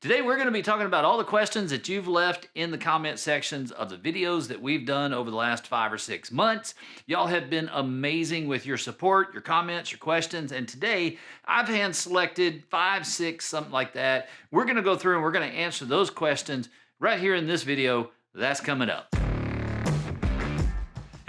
Today, we're going to be talking about all the questions that you've left in the comment sections of the videos that we've done over the last 5 or 6 months. Y'all have been amazing with your support, your comments, your questions. And today, I've hand selected 5, 6, something like that. We're going to go through and we're going to answer those questions right here in this video. That's coming up.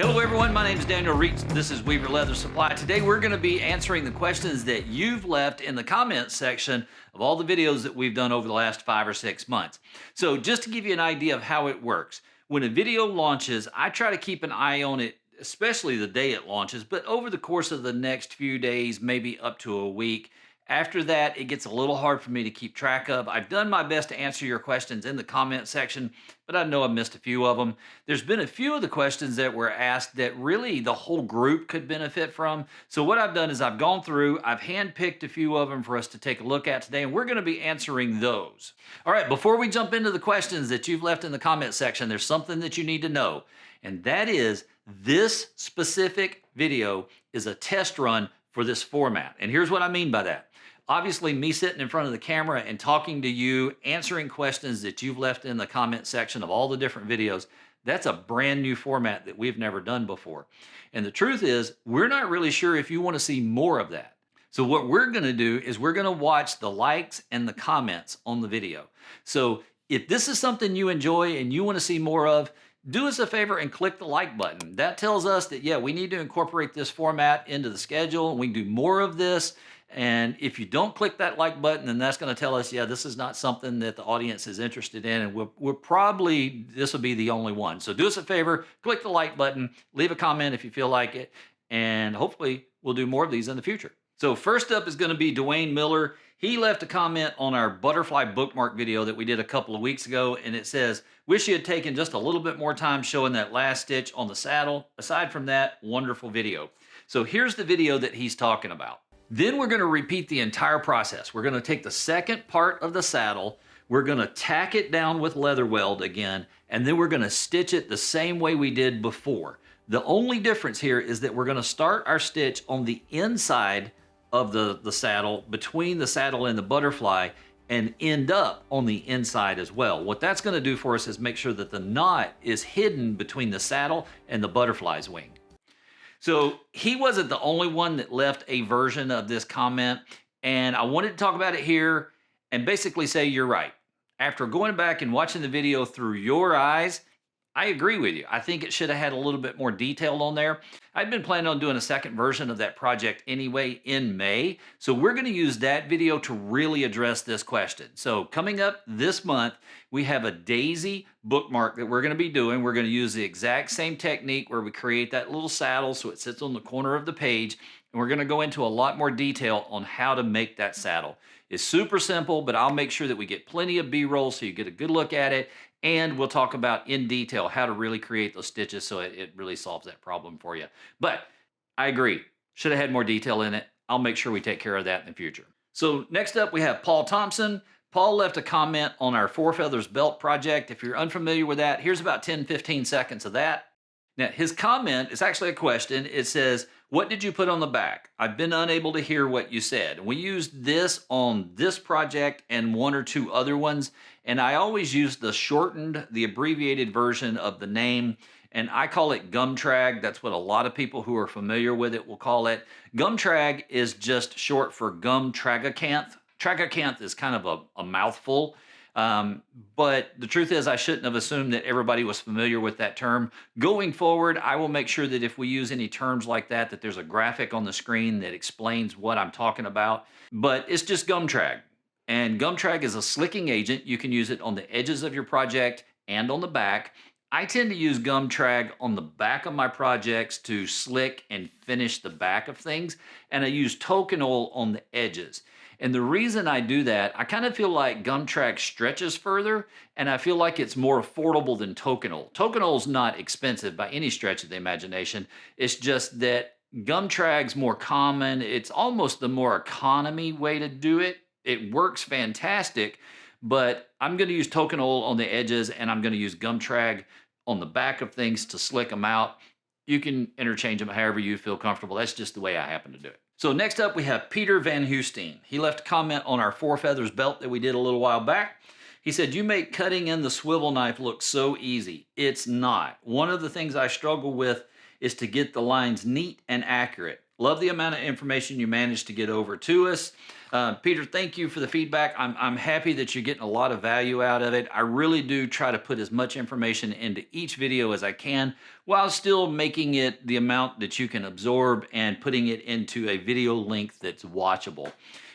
Hello everyone, my name is Daniel Reitz. This is Weaver Leather Supply. Today we're going to be answering the questions that you've left in the comments section of all the videos that we've done over the last 5 or 6 months. So just to give you an idea of how it works, when a video launches, I try to keep an eye on it, especially the day it launches, but over the course of the next few days, maybe up to a week. After that, it gets a little hard for me to keep track of. I've done my best to answer your questions in the comment section, but I know I've missed a few of them. There's been a few of the questions that were asked that really the whole group could benefit from. So what I've done is I've gone through, I've handpicked a few of them for us to take a look at today, and we're going to be answering those. All right, before we jump into the questions that you've left in the comment section, there's something that you need to know, and that is this specific video is a test run for this format. And here's what I mean by that. Obviously, me sitting in front of the camera and talking to you, answering questions that you've left in the comment section of all the different videos, that's a brand new format that we've never done before. And the truth is, we're not really sure if you want to see more of that. So what we're going to do is we're going to watch the likes and the comments on the video. So if this is something you enjoy and you want to see more of, do us a favor and click the like button. That tells us that, yeah, we need to incorporate this format into the schedule and we can do more of this. And if you don't click that like button, then that's going to tell us, yeah, this is not something that the audience is interested in. And we're probably, this will be the only one. So do us a favor, click the like button, leave a comment if you feel like it, and hopefully we'll do more of these in the future. So first up is going to be Dwayne Miller. He left a comment on our butterfly bookmark video that we did a couple of weeks ago, and it says, wish you had taken just a little bit more time showing that last stitch on the saddle. Aside from that, wonderful video. So here's the video that he's talking about. Then we're going to repeat the entire process. We're going to take the second part of the saddle, we're going to tack it down with leather weld again, and then we're going to stitch it the same way we did before. The only difference here is that we're going to start our stitch on the inside of the saddle, between the saddle and the butterfly, and end up on the inside as well. What that's going to do for us is make sure that the knot is hidden between the saddle and the butterfly's wing. So he wasn't the only one that left a version of this comment, and I wanted to talk about it here and basically say you're right. After going back and watching the video through your eyes, I agree with you. I think it should have had a little bit more detail on there. I'd been planning on doing a second version of that project anyway in May, so we're going to use that video to really address this question. So coming up this month, we have a daisy bookmark that we're going to be doing. We're going to use the exact same technique where we create that little saddle so it sits on the corner of the page, and we're going to go into a lot more detail on how to make that saddle. It's super simple, but I'll make sure that we get plenty of B-roll so you get a good look at it. And we'll talk about in detail how to really create those stitches so it really solves that problem for you. But I agree, should have had more detail in it. I'll make sure we take care of that in the future. So next up we have Paul Thompson. Paul left a comment on our Four Feathers belt project. If you're unfamiliar with that, here's about 10-15 seconds of that. Now his comment is actually a question. It says, what did you put on the back? I've been unable to hear what you said. We used this on this project and one or two other ones, and I always use the abbreviated version of the name, and I call it gumtrag. That's what a lot of people who are familiar with it will call it. Gumtrag is just short for gum tragacanth. Tragacanth is kind of a mouthful. But the truth is I shouldn't have assumed that everybody was familiar with that term. Going forward, I will make sure that if we use any terms like that, that there's a graphic on the screen that explains what I'm talking about. But it's just gumtrag. And gumtrag is a slicking agent. You can use it on the edges of your project and on the back. I tend to use gumtrag on the back of my projects to slick and finish the back of things. And I use tokenol on the edges. And the reason I do that, I kind of feel like gumtrag stretches further, and I feel like it's more affordable than tokenol. Tokenol's not expensive by any stretch of the imagination. It's just that gumtrag's more common. It's almost the more economy way to do it. It works fantastic, but I'm going to use tokenol on the edges, and I'm going to use gumtrag on the back of things to slick them out. You can interchange them however you feel comfortable. That's just the way I happen to do it. So next up, we have Peter Van Hoosteen. He left a comment on our Four Feathers belt that we did a little while back. He said, you make cutting in the swivel knife look so easy. It's not. One of the things I struggle with is to get the lines neat and accurate. Love the amount of information you managed to get over to us. Peter, thank you for the feedback. I'm happy that you're getting a lot of value out of it. I really do try to put as much information into each video as I can while still making it the amount that you can absorb and putting it into a video length that's watchable.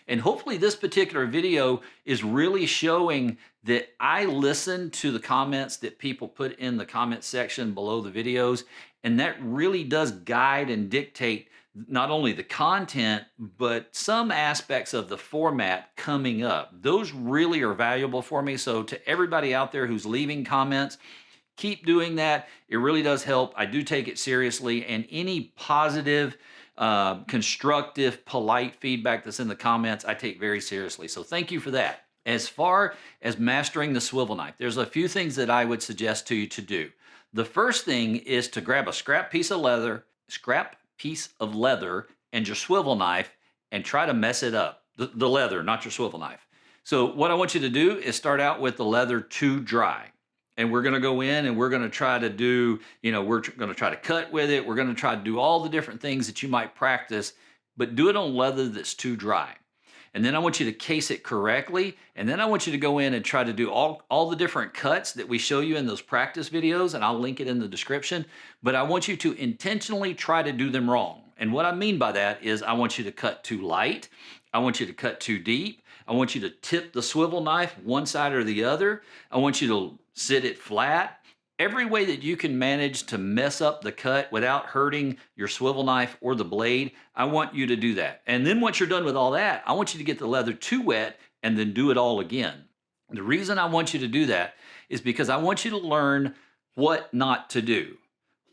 And hopefully this particular video is really showing that I listen to the comments that people put in the comment section below the videos, and that really does guide and dictate not only the content, but some aspects of the format coming up. Those really are valuable for me. So to everybody out there who's leaving comments, keep doing that. It really does help. I do take it seriously, and any positive, constructive, polite feedback that's in the comments, I take very seriously. So thank you for that. As far as mastering the swivel knife, there's a few things that I would suggest to you to do. The first thing is to grab a scrap piece of leather and your swivel knife and try to mess it up. The leather, not your swivel knife. So what I want you to do is start out with the leather too dry. And we're going to go in and we're going to try to do, we're going to try to cut with it. We're going to try to do all the different things that you might practice, but do it on leather that's too dry. And then I want you to case it correctly. And then I want you to go in and try to do all the different cuts that we show you in those practice videos, and I'll link it in the description. But I want you to intentionally try to do them wrong. And what I mean by that is I want you to cut too light. I want you to cut too deep. I want you to tip the swivel knife one side or the other. I want you to sit it flat. Every way that you can manage to mess up the cut without hurting your swivel knife or the blade, I want you to do that. And then once you're done with all that, I want you to get the leather too wet and then do it all again. The reason I want you to do that is because I want you to learn what not to do.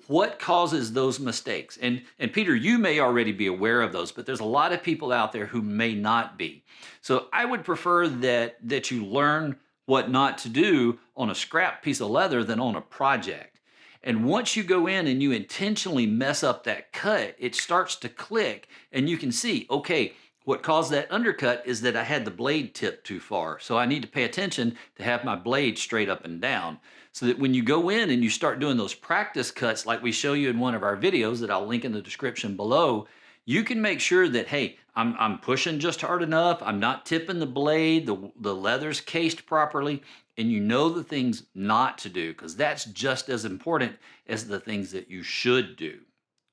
What causes those mistakes? And Peter, you may already be aware of those, but there's a lot of people out there who may not be. So I would prefer that you learn what not to do on a scrap piece of leather than on a project. And once you go in and you intentionally mess up that cut, it starts to click and you can see, okay, what caused that undercut is that I had the blade tipped too far. So I need to pay attention to have my blade straight up and down, so that when you go in and you start doing those practice cuts like we show you in one of our videos that I'll link in the description below, you can make sure that, hey, I'm pushing just hard enough, I'm not tipping the blade, the leather's cased properly, and you know the things not to do, because that's just as important as the things that you should do.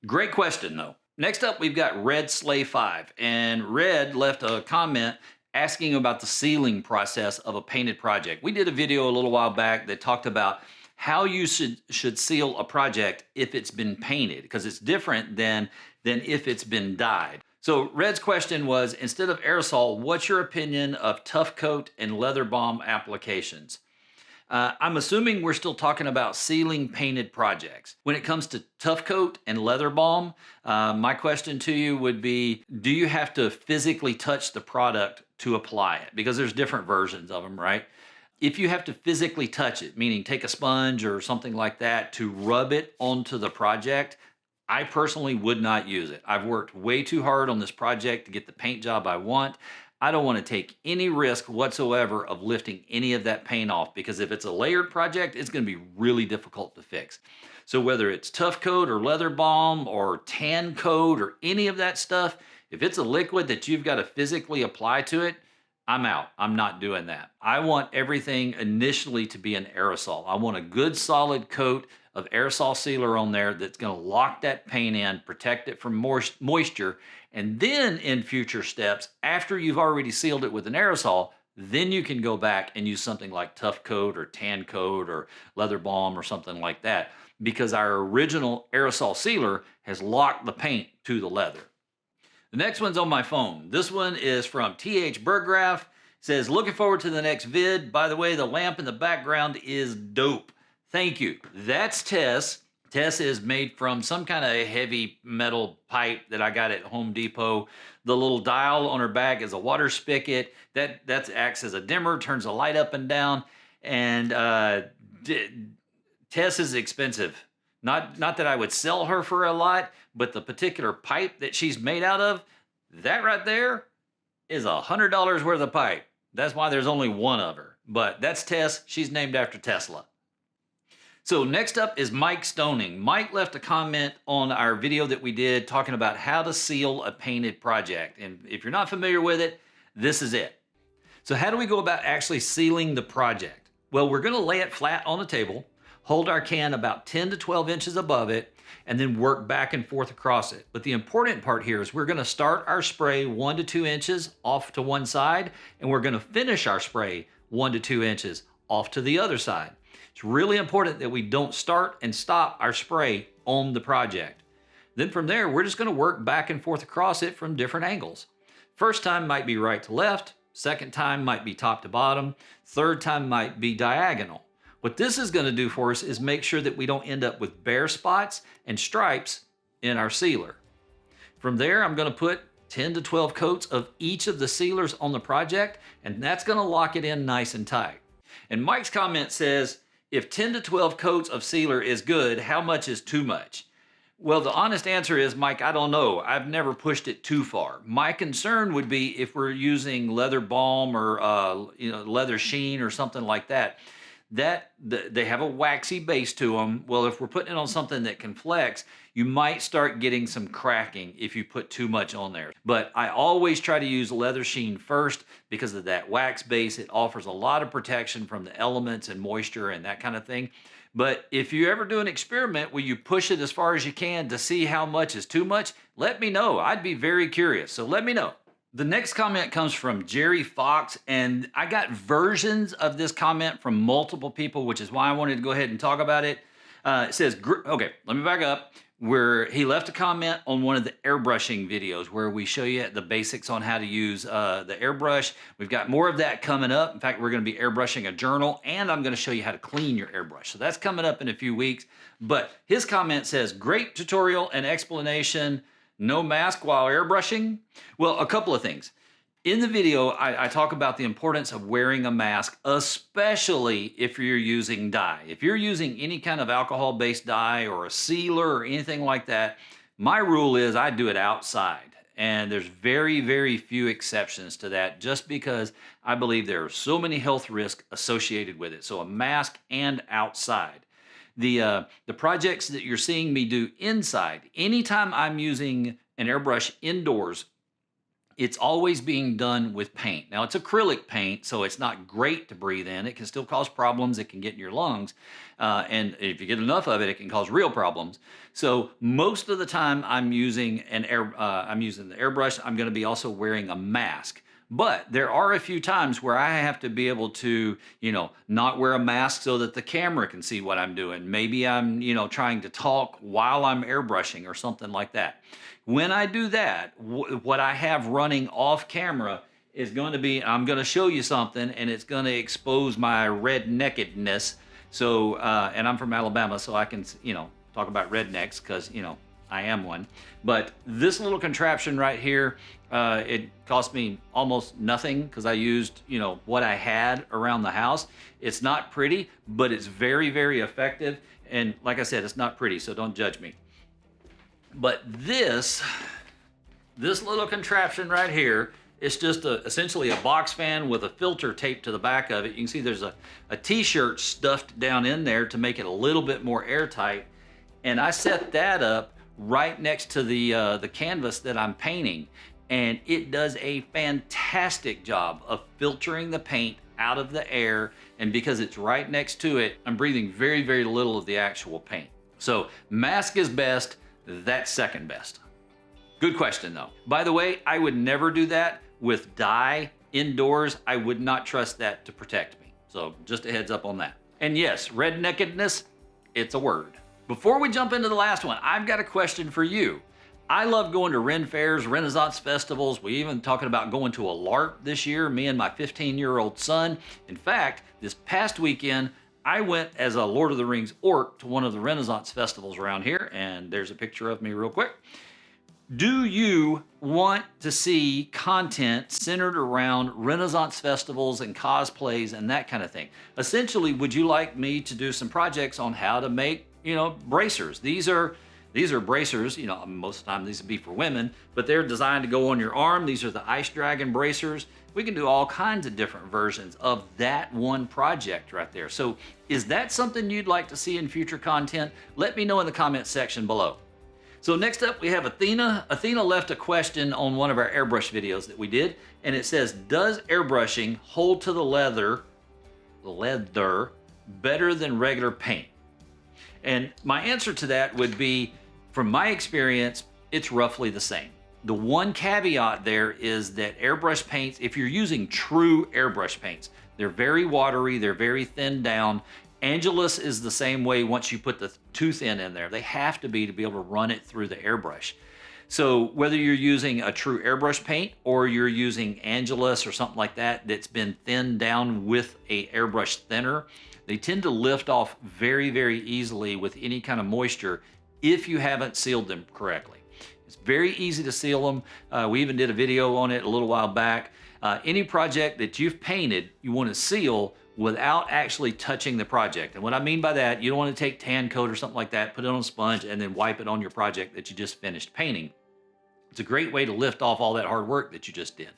Great question, though. Next up, we've got Red Slay 5, and Red left a comment asking about the sealing process of a painted project. We did a video a little while back that talked about how you should seal a project if it's been painted, because it's different than if it's been dyed. So Red's question was, instead of aerosol, what's your opinion of Tough Coat and Leather Balm applications? I'm assuming we're still talking about sealing painted projects. When it comes to Tough Coat and Leather Balm, my question to you would be, do you have to physically touch the product to apply it? Because there's different versions of them, right? If you have to physically touch it, meaning take a sponge or something like that to rub it onto the project, I personally would not use it. I've worked way too hard on this project to get the paint job I want. I don't want to take any risk whatsoever of lifting any of that paint off, because if it's a layered project, it's going to be really difficult to fix. So whether it's Tough Coat or Leather Balm or Tan Coat or any of that stuff, if it's a liquid that you've got to physically apply to it, I'm out. I'm not doing that. I want everything initially to be an aerosol. I want a good solid coat of aerosol sealer on there that's going to lock that paint in, protect it from moisture, and then in future steps, after you've already sealed it with an aerosol, then you can go back and use something like Tough Coat or Tan Coat or Leather Balm or something like that, because our original aerosol sealer has locked the paint to the leather. The next one's on my phone. This one is from TH Burgraff. It says, looking forward to the next vid. By the way, the lamp in the background is dope. Thank you. That's Tess. Tess is made from some kind of heavy metal pipe that I got at Home Depot. The little dial on her back is a water spigot. That acts as a dimmer, turns the light up and down. And Tess is expensive. Not that I would sell her for a lot, but the particular pipe that she's made out of, That right there is $100 worth of pipe. That's why there's only one of her. But that's Tess. She's named after Tesla. So next up is Mike Stoning. Mike left a comment on our video that we did talking about how to seal a painted project. And if you're not familiar with it, this is it. So how do we go about actually sealing the project? Well, we're going to lay it flat on the table, hold our can about 10 to 12 inches above it, and then work back and forth across it. But the important part here is we're going to start our spray 1 to 2 inches off to one side, and we're going to finish our spray 1 to 2 inches off to the other side. It's really important that we don't start and stop our spray on the project. Then from there, we're just going to work back and forth across it from different angles. First time might be right to left, second time might be top to bottom, third time might be diagonal. What this is going to do for us is make sure that we don't end up with bare spots and stripes in our sealer. From there, I'm going to put 10 to 12 coats of each of the sealers on the project, and that's going to lock it in nice and tight. And Mike's comment says, if 10 to 12 coats of sealer is good, how much is too much? Well, the honest answer is, Mike, I don't know. I've never pushed it too far. My concern would be if we're using leather balm or leather sheen or something like that. They have a waxy base to them. Well, if we're putting it on something that can flex, you might start getting some cracking if you put too much on there. But I always try to use leather sheen first because of that wax base. It offers a lot of protection from the elements and moisture and that kind of thing. But if you ever do an experiment where you push it as far as you can to see how much is too much, let me know. I'd be very curious. So let me know. The next comment comes from Jerry Fox, and I got versions of this comment from multiple people, which is why I wanted to go ahead and talk about it. It says, okay, let me back up. Where he left a comment on one of the airbrushing videos where we show you the basics on how to use the airbrush. We've got more of that coming up. In fact, we're going to be airbrushing a journal, and I'm going to show you how to clean your airbrush. So that's coming up in a few weeks. But his comment says, great tutorial and explanation. No mask while airbrushing? Well, a couple of things. In the video, I talk about the importance of wearing a mask, especially if you're using dye. If you're using any kind of alcohol-based dye or a sealer or anything like that, my rule is I do it outside. And there's very, very few exceptions to that just because I believe there are so many health risks associated with it. So a mask and outside. The projects that you're seeing me do inside, anytime I'm using an airbrush indoors, it's always being done with paint. Now, it's acrylic paint, so it's not great to breathe in. It can still cause problems. It can get in your lungs. And if you get enough of it, it can cause real problems. So most of the time I'm using the airbrush, I'm going to be also wearing a mask. But there are a few times where I have to be able to, not wear a mask so that the camera can see what I'm doing. Maybe I'm, trying to talk while I'm airbrushing or something like that. When I do that, what I have running off camera is going to be, I'm going to show you something, and it's going to expose my redneckedness. So, and I'm from Alabama, so I can, talk about rednecks because, I am one. But this little contraption right here, it cost me almost nothing because I used, what I had around the house. It's not pretty, but it's very, very effective. And like I said, it's not pretty, so don't judge me. But this little contraption right here, it's just essentially a box fan with a filter taped to the back of it. You can see there's a t-shirt stuffed down in there to make it a little bit more airtight. And I set that up right next to the canvas that I'm painting. And it does a fantastic job of filtering the paint out of the air. And because it's right next to it, I'm breathing very, very little of the actual paint. So mask is best. That's second best. Good question though. By the way, I would never do that with dye indoors. I would not trust that to protect me. So just a heads up on that. And yes, redneckedness, it's a word. Before we jump into the last one, I've got a question for you. I love going to Ren fairs, Renaissance festivals. We even talking about going to a LARP this year, me and my 15-year-old son. In fact, this past weekend, I went as a Lord of the Rings orc to one of the Renaissance festivals around here, and there's a picture of me real quick. Do you want to see content centered around Renaissance festivals and cosplays and that kind of thing? Essentially, would you like me to do some projects on how to make, bracers? These are These are bracers, you know, most of the time these would be for women, but they're designed to go on your arm. These are the Ice Dragon bracers. We can do all kinds of different versions of that one project right there. So is that something you'd like to see in future content? Let me know in the comments section below. So next up we have Athena. Athena left a question on one of our airbrush videos that we did, and it says, does airbrushing hold to the leather better than regular paint? And my answer to that would be, from my experience, it's roughly the same. The one caveat there is that airbrush paints, if you're using true airbrush paints, they're very watery, they're very thinned down. Angelus is the same way once you put the tooth in there. They have to be able to run it through the airbrush. So whether you're using a true airbrush paint or you're using Angelus or something like that that's been thinned down with a airbrush thinner, they tend to lift off very, very easily with any kind of moisture if you haven't sealed them correctly. It's very easy to seal them. We even did a video on it a little while back. Any project that you've painted, you want to seal without actually touching the project. And what I mean by that, you don't want to take tan coat or something like that, put it on a sponge, and then wipe it on your project that you just finished painting. It's a great way to lift off all that hard work that you just did.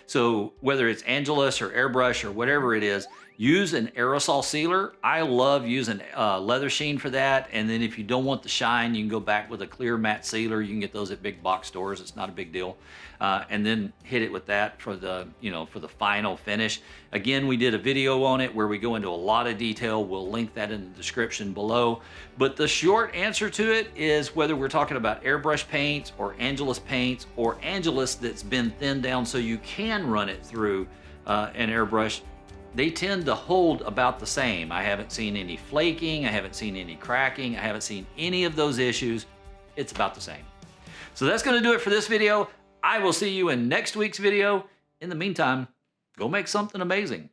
So whether it's Angelus or airbrush or whatever it is, use an aerosol sealer. I love using leather sheen for that. And then if you don't want the shine, you can go back with a clear matte sealer. You can get those at big box stores. It's not a big deal. And then hit it with that for the, for the final finish. Again, we did a video on it where we go into a lot of detail. We'll link that in the description below. But the short answer to it is, whether we're talking about airbrush paints or Angelus paints or Angelus that's been thinned down so you can run it through an airbrush, they tend to hold about the same. I haven't seen any flaking, I haven't seen any cracking, I haven't seen any of those issues. It's about the same. So that's gonna do it for this video. I will see you in next week's video. In the meantime, go make something amazing.